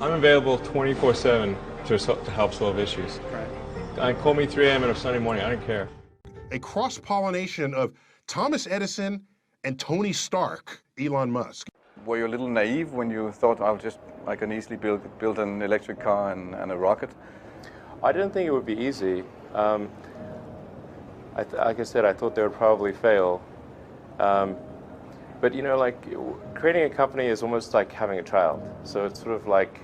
I'm available 24/7 to help solve issues. Call me 3 a.m. on a Sunday morning, I don't care. A cross-pollination of Thomas Edison and Tony Stark, Elon Musk. Were you a little naive when you thought I can easily build an electric car and a rocket? I didn't think it would be easy. Like I said, I thought they would probably fail. But you know, like creating a company is almost like having a child. So it's sort of like,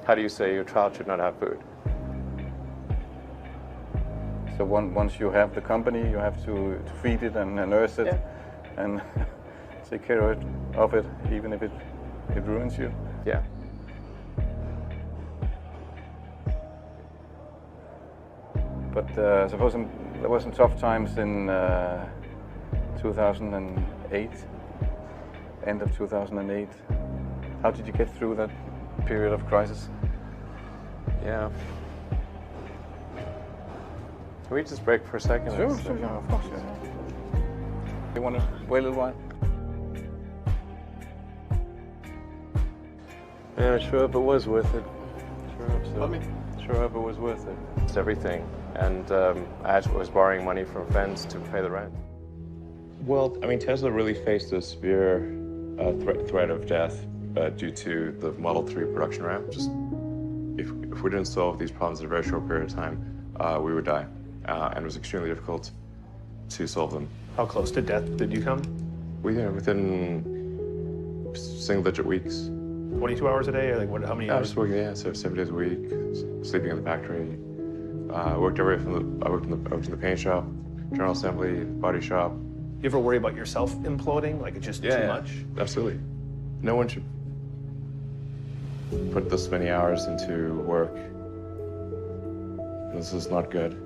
how do you say your child should not have food? So once you have the company, you have to feed it and nurse it, and take care of it, even if it ruins you. Yeah. But suppose there were some tough times in 2008, end of 2008. How did you get through that period of crisis? Yeah. Can we just break for a second? Sure, of course. You want to wait a little while? Yeah, sure hope it was worth it. Sure hope so. Sure hope it was worth it. It's everything. And I was borrowing money from friends to pay the rent. Well, I mean, Tesla really faced a severe threat of death due to the Model 3 production ramp. Just if we didn't solve these problems in a very short period of time, we would die. And it was extremely difficult to solve them. How close to death did you come? Within single-digit weeks. 22 hours a day, or like how many hours? I was working, so 7 days a week, sleeping in the factory. I worked in the paint shop, general assembly, body shop. You ever worry about yourself imploding? Like it's just too much? Absolutely. No one should put this many hours into work. This is not good.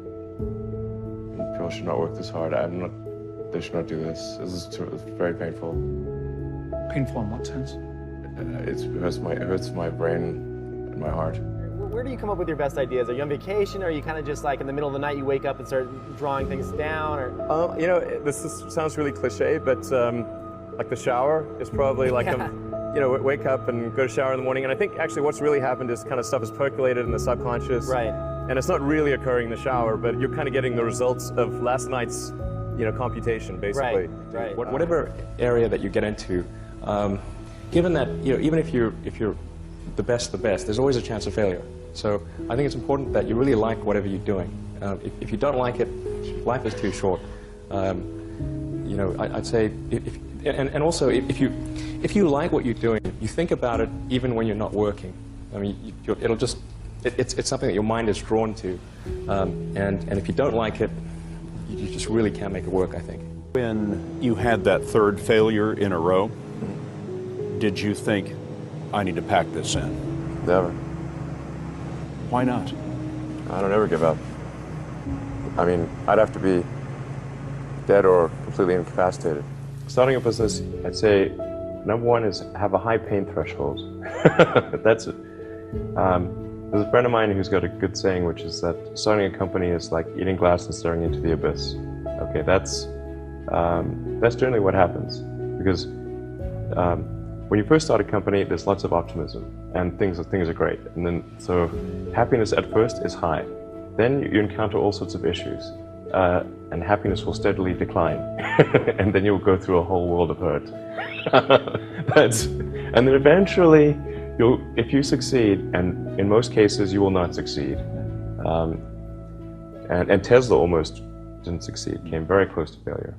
People should not work this hard. They should not do this. It's very painful. Painful in what sense? It hurts my brain and my heart. Where do you come up with your best ideas? Are you on vacation, or are you kind of just like in the middle of the night you wake up and start drawing things down? Or you know, sounds really cliche, but like the shower is probably like wake up and go to shower in the morning. And I think actually what's really happened is kind of stuff is percolated in the subconscious. Right. And it's not really occurring in the shower, but you're kind of getting the results of last night's, computation, basically. Right. Whatever area that you get into, given that, even if you're the best, there's always a chance of failure. So I think it's important that you really like whatever you're doing. If you don't like it, life is too short. I'd say, and also if you like what you're doing, you think about it even when you're not working. I mean, it's something that your mind is drawn to, and if you don't like it, you just really can't make it work, I think. When you had that third failure in a row, did you think, I need to pack this in? Never. Why not? I don't ever give up. I mean, I'd have to be dead or completely incapacitated. Starting a business, I'd say, number one is have a high pain threshold. That's it. There's a friend of mine who's got a good saying, which is that starting a company is like eating glass and staring into the abyss. Okay, that's generally what happens, because when you first start a company, there's lots of optimism and things are great, and then so happiness at first is high. Then you encounter all sorts of issues, and happiness will steadily decline, and then you'll go through a whole world of hurt. And then eventually, if you succeed, and in most cases you will not succeed, and Tesla almost didn't succeed, came very close to failure.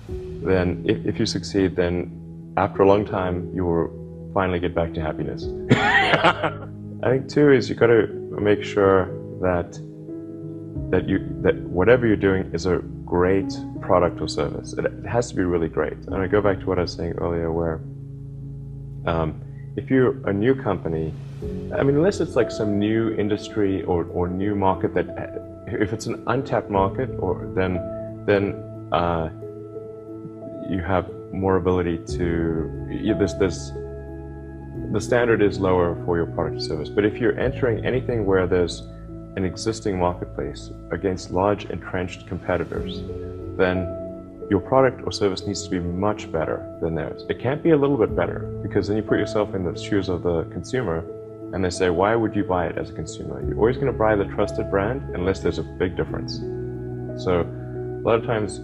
Then if you succeed, then after a long time, you will finally get back to happiness. I think too is you got to make sure that whatever you're doing is a great product or service. It has to be really great. And I go back to what I was saying earlier, where if you're a new company, I mean, unless it's like some new industry or new market if it's an untapped market, then you have more ability to, the standard is lower for your product or service. But if you're entering anything where there's an existing marketplace against large entrenched competitors, then your product or service needs to be much better than theirs. It can't be a little bit better, because then you put yourself in the shoes of the consumer and they say, why would you buy it as a consumer? You're always going to buy the trusted brand unless there's a big difference. So a lot of times,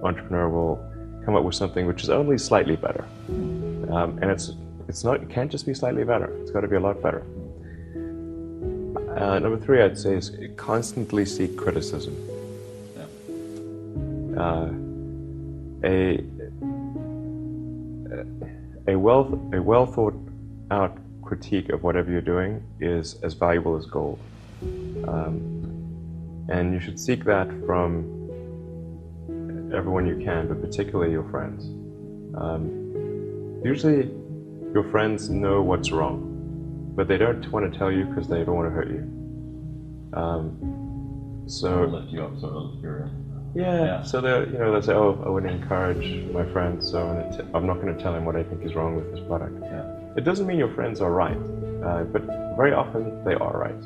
entrepreneur will come up with something which is only slightly better. And it can't just be slightly better. It's got to be a lot better. Number 3, I'd say, is constantly seek criticism. A well thought out critique of whatever you're doing is as valuable as gold. And you should seek that from everyone you can, but particularly your friends. Usually your friends know what's wrong, but they don't want to tell you because they don't want to hurt you. So lift you up, sort of. yeah. So they'll say, oh, I wouldn't encourage my friend, so I'm not going to tell him what I think is wrong with this product. Yeah. It doesn't mean your friends are right, but very often they are right.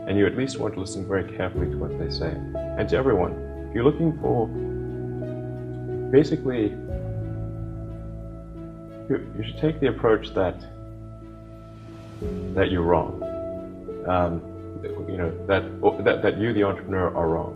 And you at least want to listen very carefully to what they say. And to everyone, if you're looking for, basically, you should take the approach that you're wrong. That you, the entrepreneur, are wrong.